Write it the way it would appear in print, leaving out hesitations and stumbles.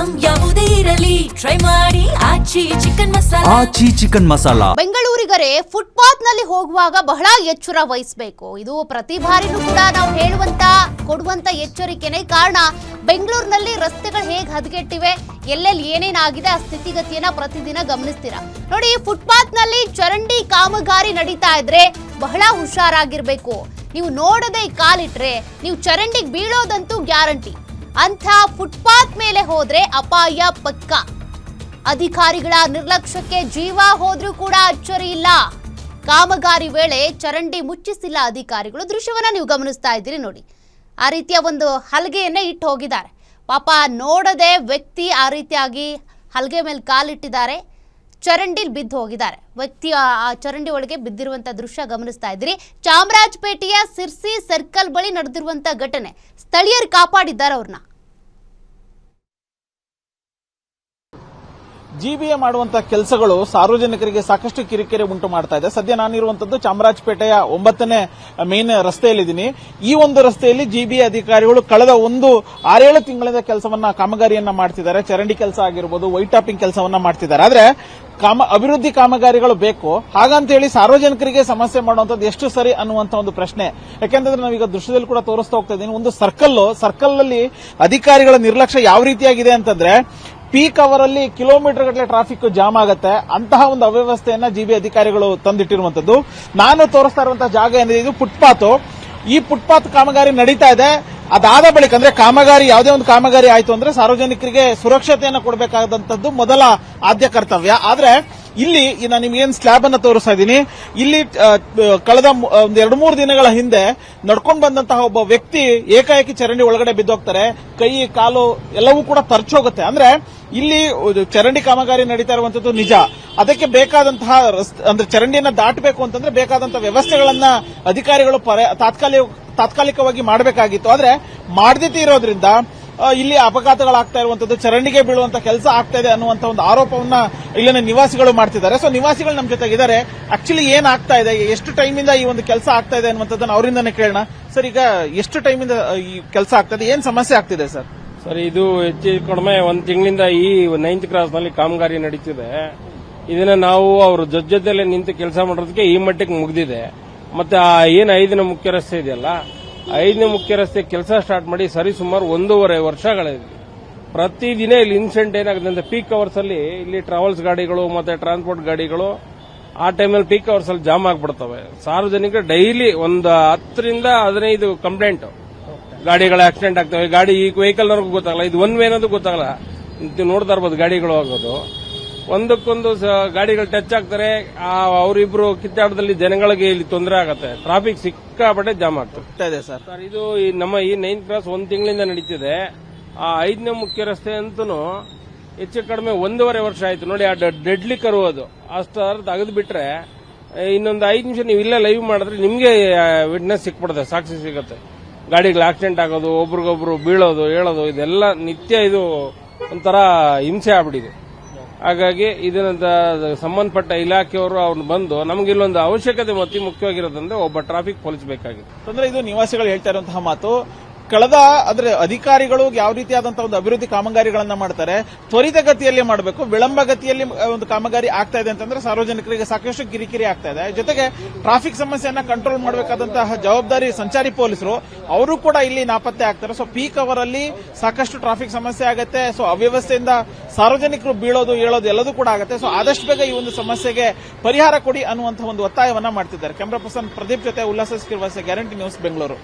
Item ಯಾವುದೇ ಇರಲಿ try ಮಾಡಿ ಆಚಿ ಚಿಕನ್ ಮಸಾಲಾ. ಆಚಿ ಚಿಕನ್ ಮಸಾಲಾ. ಬೆಂಗಳೂರಿಗರೆ ಫುಟ್ಪಾತ್ ನಲ್ಲಿ ಹೋಗುವಾಗ ಬಹಳ ಎಚ್ಚರ ವಹಿಸಬೇಕು. ಇದು ಪ್ರತಿ ಬಾರಿನೂ ಕೂಡ ನಾವು ಕೊಡುವಂತ ಎಚ್ಚರಿಕೆನೇ ಕಾರಣ. ಬೆಂಗಳೂರಿನಲ್ಲಿ ರಸ್ತೆಗಳು ಹೇಗೆ ಹದಗೆಟ್ಟಿವೆ, ಎಲ್ಲೆಲ್ಲಿ ಏನೇನಾಗಿದೆ ಆ ಸ್ಥಿತಿಗತಿಯನ್ನ ಪ್ರತಿದಿನ ಗಮನಿಸ್ತೀರಾ ನೋಡಿ. ಫುಟ್ಪಾತ್ ನಲ್ಲಿ ಚರಂಡಿ ಕಾಮಗಾರಿ ನಡೀತಾ ಇದ್ರೆ ಬಹಳ ಹುಷಾರಾಗಿರ್ಬೇಕು. ನೀವು ನೋಡದೆ ಕಾಲಿಟ್ರೆ ನೀವು ಚರಂಡಿಗೆ ಬೀಳೋದಂತೂ ಗ್ಯಾರಂಟಿ. ಅಂಥ ಫುಟ್ಪಾತ್ ಮೇಲೆ ಹೋದ್ರೆ ಅಪಾಯ ಪಕ್ಕ. ಅಧಿಕಾರಿಗಳ ನಿರ್ಲಕ್ಷ್ಯಕ್ಕೆ ಜೀವ ಹೋದ್ರೂ ಕೂಡ ಅಚ್ಚರಿ ಇಲ್ಲ. ಕಾಮಗಾರಿ ವೇಳೆ ಚರಂಡಿ ಮುಚ್ಚಿಸಿಲ್ಲ ಅಧಿಕಾರಿಗಳು. ದೃಶ್ಯವನ್ನ ನೀವು ಗಮನಿಸ್ತಾ ಇದ್ದೀರಿ ನೋಡಿ. ಆ ರೀತಿಯ ಒಂದು ಹಲಗೆಯನ್ನ ಇಟ್ಟು ಹೋಗಿದ್ದಾರೆ. ಪಾಪ ನೋಡದೆ ವ್ಯಕ್ತಿ ಆ ರೀತಿಯಾಗಿ ಹಲಗೆ ಮೇಲೆ ಕಾಲಿಟ್ಟಿದ್ದಾರೆ. ಚರಂಡಿಲಿ ಬಿದ್ದು ಹೋಗಿದ್ದಾರೆ. ವ್ಯಕ್ತಿ ಆ ಚರಂಡಿ ಒಳಗೆ ಬಿದ್ದಿರುವಂತ ದೃಶ್ಯ ಗಮನಿಸ್ತಾ ಇದ್ದೀರಿ. ಚಾಮರಾಜಪೇಟೆಯ ಸಿರ್ಸಿ ಸರ್ಕಲ್ ಬಳಿ ನಡೆದಿರುವಂತ ಘಟನೆ. ಸ್ಥಳೀಯರು ಕಾಪಾಡಿದ್ದಾರೆ ಅವ್ರನ್ನ. ಜಿಬಿಎ ಮಾಡುವಂತಹ ಕೆಲಸಗಳು ಸಾರ್ವಜನಿಕರಿಗೆ ಸಾಕಷ್ಟು ಕಿರಿಕಿರಿ ಉಂಟು ಮಾಡ್ತಾ ಇದೆ. ಸದ್ಯ ನಾನಿರುವಂತದ್ದು ಚಾಮರಾಜಪೇಟೆಯ 9ನೇ ಮೇನ್ ರಸ್ತೆಯಲ್ಲಿದ್ದೀನಿ. ಈ ಒಂದು ರಸ್ತೆಯಲ್ಲಿ ಜಿಬಿಎ ಅಧಿಕಾರಿಗಳು ಕಳೆದ 6-7 ತಿಂಗಳಿಂದ ಕಾಮಗಾರಿಯನ್ನ ಮಾಡ್ತಿದ್ದಾರೆ. ಚರಂಡಿ ಕೆಲಸ ಆಗಿರ್ಬೋದು, ವೈಟ್ ಟಾಪಿಂಗ್ ಕೆಲಸವನ್ನ ಮಾಡ್ತಿದ್ದಾರೆ. ಆದ್ರೆ ಅಭಿವೃದ್ಧಿ ಕಾಮಗಾರಿಗಳು ಬೇಕು, ಹಾಗಂತ ಹೇಳಿ ಸಾರ್ವಜನಿಕರಿಗೆ ಸಮಸ್ಯೆ ಮಾಡುವಂತದ್ದು ಎಷ್ಟು ಸರಿ ಅನ್ನುವಂತ ಒಂದು ಪ್ರಶ್ನೆ. ಯಾಕೆಂದ್ರೆ ನಾವೀಗ ದೃಶ್ಯದಲ್ಲಿ ಕೂಡ ತೋರಿಸ್ತಾ ಹೋಗ್ತಾ ಇದ್ದೀನಿ. ಒಂದು ಸರ್ಕಲ್ ಅಲ್ಲಿ ಅಧಿಕಾರಿಗಳ ನಿರ್ಲಕ್ಷ್ಯ ಯಾವ ರೀತಿಯಾಗಿದೆ ಅಂತಂದ್ರೆ, ಪೀಕ್ ಅವರ್ ಅಲ್ಲಿ ಕಿಲೋಮೀಟರ್ ಗಟ್ಟಲೆ ಟ್ರಾಫಿಕ್ ಜಾಮ್ ಆಗುತ್ತೆ. ಅಂತಹ ಒಂದು ಅವ್ಯವಸ್ಥೆಯನ್ನ ಜಿಬಿ ಅಧಿಕಾರಿಗಳು ತಂದಿಟ್ಟಿರುವಂತದ್ದು. ನಾನು ತೋರಿಸ್ತಾ ಇರುವಂತಹ ಜಾಗ ಏನಿದೆ ಇದು ಫುಟ್ಪಾತ್. ಈ ಫುಟ್ಪಾತ್ ಕಾಮಗಾರಿ ನಡೀತಾ ಇದೆ. ಅದಾದ ಬಳಿಕ ಅಂದ್ರೆ ಯಾವುದೇ ಒಂದು ಕಾಮಗಾರಿ ಆಯ್ತು ಅಂದ್ರೆ ಸಾರ್ವಜನಿಕರಿಗೆ ಸುರಕ್ಷತೆಯನ್ನು ಕೊಡಬೇಕಾದಂತದ್ದು ಮೊದಲ ಆದ್ಯ ಕರ್ತವ್ಯ. ಆದ್ರೆ ಇಲ್ಲಿ ನಾನು ನಿಮ್ಗೇನು ಸ್ಲ್ಯಾಬ್ ಅನ್ನ ತೋರಿಸ್ತಾ ಇದ್ದೀನಿ. ಇಲ್ಲಿ ಕಳೆದ 2-3 ದಿನಗಳ ಹಿಂದೆ ನಡ್ಕೊಂಡು ಬಂದಂತಹ ಒಬ್ಬ ವ್ಯಕ್ತಿ ಏಕಾಏಕಿ ಚರಂಡಿ ಒಳಗಡೆ ಬಿದ್ದೋಗ್ತಾರೆ. ಕೈ ಕಾಲು ಎಲ್ಲವೂ ಕೂಡ ತರ್ಚೋಗುತ್ತೆ. ಅಂದ್ರೆ ಇಲ್ಲಿ ಚರಂಡಿ ಕಾಮಗಾರಿ ನಡೀತಾ ಇರುವಂತದ್ದು ನಿಜ. ಅದಕ್ಕೆ ಬೇಕಾದಂತಹ ಅಂದ್ರೆ ಚರಂಡಿಯನ್ನ ದಾಟಬೇಕು ಅಂತಂದ್ರೆ ಬೇಕಾದಂತಹ ವ್ಯವಸ್ಥೆಗಳನ್ನ ಅಧಿಕಾರಿಗಳು ತಾತ್ಕಾಲಿಕವಾಗಿ ಮಾಡಬೇಕಾಗಿತ್ತು. ಆದ್ರೆ ಮಾಡದಿತಿ ಇರೋದ್ರಿಂದ ಇಲ್ಲಿ ಅಪಘಾತಗಳಾಗ್ತಾ ಇರುವಂತದ್ದು, ಚರಂಡಿಗೆ ಬೀಳುವಂತ ಕೆಲಸ ಆಗ್ತಾ ಇದೆ ಅನ್ನುವಂತ ಒಂದು ಆರೋಪವನ್ನ ಇಲ್ಲಿನ ನಿವಾಸಿಗಳು ಮಾಡ್ತಿದ್ದಾರೆ. ಸೊ ನಿವಾಸಿಗಳು ನಮ್ಮ ಜೊತೆಗಿದ್ದಾರೆ. ಆಕ್ಚುಲಿ ಏನಾಗ್ತಾ ಇದೆ, ಎಷ್ಟು ಟೈಮಿಂದ ಈ ಒಂದು ಕೆಲಸ ಆಗ್ತಾ ಇದೆ ಅನ್ನುವಂಥದ್ದನ್ನ ಅವರಿಂದನೇ ಕೇಳೋಣ. ಸರ್, ಈಗ ಎಷ್ಟು ಟೈಮಿಂದ ಈ ಕೆಲಸ ಆಗ್ತಾ ಇದೆ, ಏನ್ ಸಮಸ್ಯೆ ಆಗ್ತಿದೆ ಸರ್? ಸರ್, ಇದು ಹೆಚ್ಚು ಕಡಿಮೆ 1 ತಿಂಗಳಿಂದ ಈ 9th ಕ್ರಾಸ್ ನಲ್ಲಿ ಕಾಮಗಾರಿ ನಡೀತಿದೆ. ಇದನ್ನ ನಾವು ಅವರು ಜೊತೆಲೆ ನಿಂತು ಕೆಲಸ ಮಾಡೋದಕ್ಕೆ ಈ ಮಟ್ಟಕ್ಕೆ ಮುಗಿದಿದೆ. ಮತ್ತೆ ಏನು 5ನೇ ಮುಖ್ಯ ರಸ್ತೆ ಇದೆಯಲ್ಲ, 5ನೇ ಮುಖ್ಯ ರಸ್ತೆ ಕೆಲಸ ಸ್ಟಾರ್ಟ್ ಮಾಡಿ ಸರಿಸುಮಾರು 1.5 ವರ್ಷಗಳಿದೆ. ಪ್ರತಿದಿನ ಇಲ್ಲಿ ಇನ್ಸಿಡೆಂಟ್ ಏನಾಗುತ್ತೆ ಅಂದ್ರೆ, ಪೀಕ್ ಅವರ್ಸ್ ಅಲ್ಲಿ ಇಲ್ಲಿ ಟ್ರಾವೆಲ್ಸ್ ಗಾಡಿಗಳು ಮತ್ತೆ ಟ್ರಾನ್ಸ್ಪೋರ್ಟ್ ಗಾಡಿಗಳು ಆ ಟೈಮಲ್ಲಿ ಪೀಕ್ ಅವರ್ಸ್ ಅಲ್ಲಿ ಜಾಮ್ ಆಗ್ಬಿಡ್ತವೆ. ಸಾರ್ವಜನಿಕರು ಡೈಲಿ ಒಂದು 10ರಿಂದ 15 ಕಂಪ್ಲೇಂಟ್, ಗಾಡಿಗಳ ಆಕ್ಸಿಡೆಂಟ್ ಆಗ್ತವೆ. ಗಾಡಿ ಈ ವೆಹಿಕಲ್ನವ್ರಿಗೂ ಗೊತ್ತಾಗಲ್ಲ, ಇದು ಒನ್ ವೇ ಅನ್ನೋದು ಗೊತ್ತಾಗಲ್ಲ. ನೋಡ್ತಾ ಇರ್ಬೋದು ಗಾಡಿಗಳು ಆಗೋದು. ಒಂದಕ್ಕೊಂದು ಗಾಡಿಗಳು ಟಚ್ ಆಗ್ತಾರೆ. ಅವರಿಬ್ರು ಕಿತ್ತಾಟದಲ್ಲಿ ಜನಗಳಿಗೆ ಇಲ್ಲಿ ತೊಂದರೆ ಆಗುತ್ತೆ. ಟ್ರಾಫಿಕ್ ಸಿಕ್ಕಾಪಟ್ಟೆ ಜಾಮ್ ಆಗ್ತದೆ ಸರ್. ಇದು ನಮ್ಮ ಈ 9th ಕ್ರಾಸ್ 1 ತಿಂಗಳಿಂದ ನಡೀತಿದೆ. ಆ 5ನೇ ಮುಖ್ಯ ರಸ್ತೆ ಅಂತೂ ಹೆಚ್ಚು ಕಡಿಮೆ 1.5 ವರ್ಷ ಆಯ್ತು ನೋಡಿ. ಆ ಡೆಡ್ಲಿ ಕರ್ವ್ ಅದು ಅಷ್ಟು ತೆಗೆದು ಬಿಟ್ರೆ ಇನ್ನೊಂದು 5 ನಿಮಿಷ ನೀವು ಇಲ್ಲೇ ಲೈವ್ ಮಾಡಿದ್ರೆ ನಿಮ್ಗೆ ವಿಟ್ನೆಸ್ ಸಿಕ್ಬಿಡುತ್ತೆ, ಸಾಕ್ಷಿ ಸಿಗುತ್ತೆ. ಗಾಡಿಗಳು ಆಕ್ಸಿಡೆಂಟ್ ಆಗೋದು, ಒಬ್ರಿಗೊಬ್ರು ಬೀಳೋದು, ಹೇಳೋದು, ಇದೆಲ್ಲ ನಿತ್ಯ ಇದು ಒಂಥರ ಹಿಂಸೆ ಆಗ್ಬಿಟ್ಟಿದೆ. ಹಾಗಾಗಿ ಇದನ್ನ ಸಂಬಂಧಪಟ್ಟ ಇಲಾಖೆಯವರು ಅವ್ರು ಬಂದು ನಮ್ಗೆ ಇಲ್ಲೊಂದು ಅವಶ್ಯಕತೆ ಅತಿ ಮುಖ್ಯವಾಗಿರೋದಂದ್ರೆ ಒಬ್ಬ ಟ್ರಾಫಿಕ್ ಪೊಲೀಸ್ ಬೇಕಾಗಿದೆ. ಅಂದ್ರೆ ಇದು ನಿವಾಸಿಗಳು ಹೇಳ್ತಾ ಇರುವಂತಹ ಮಾತು. ಅಂದ್ರೆ ಅಧಿಕಾರಿಗಳು ಯಾವ ರೀತಿಯಾದಂತಹ ಒಂದು ಅಭಿವೃದ್ಧಿ ಕಾಮಗಾರಿಗಳನ್ನ ಮಾಡ್ತಾರೆ, ತ್ವರಿತಗತಿಯಲ್ಲಿ ಮಾಡಬೇಕು. ವಿಳಂಬ ಗತಿಯಲ್ಲಿ ಒಂದು ಕಾಮಗಾರಿ ಆಗ್ತಾ ಇದೆ ಅಂತಂದ್ರೆ ಸಾರ್ವಜನಿಕರಿಗೆ ಸಾಕಷ್ಟು ಕಿರಿಕಿರಿ ಆಗ್ತಾ ಇದೆ. ಜೊತೆಗೆ ಟ್ರಾಫಿಕ್ ಸಮಸ್ಯೆಯನ್ನ ಕಂಟ್ರೋಲ್ ಮಾಡಬೇಕಾದಂತಹ ಜವಾಬ್ದಾರಿ ಸಂಚಾರಿ ಪೊಲೀಸರು, ಅವರು ಕೂಡ ಇಲ್ಲಿ ನಾಪತ್ತೆ ಆಗ್ತಾರೆ. ಸೊ ಪೀಕ್ ಅವರ್ ಅಲ್ಲಿ ಸಾಕಷ್ಟು ಟ್ರಾಫಿಕ್ ಸಮಸ್ಯೆ ಆಗುತ್ತೆ. ಸೊ ಅವ್ಯವಸ್ಥೆಯಿಂದ ಸಾರ್ವಜನಿಕರು ಬೀಳೋದು, ಹೇಳೋದು ಎಲ್ಲದೂ ಕೂಡ ಆಗುತ್ತೆ. ಸೊ ಆದಷ್ಟು ಬೇಗ ಈ ಒಂದು ಸಮಸ್ಯೆಗೆ ಪರಿಹಾರ ಕೊಡಿ ಅನ್ನುವಂತಹ ಒಂದು ಒತ್ತಾಯವನ್ನ ಮಾಡ್ತಿದ್ದಾರೆ. ಕ್ಯಾಮರಾ ಪರ್ಸನ್ ಪ್ರದೀಪ್ ಜೊತೆ ಉಲ್ಲಾಸ ಸ್ಕಿರ್ವಾಸೆ, ಗ್ಯಾರಂಟಿ ನ್ಯೂಸ್, ಬೆಂಗಳೂರು.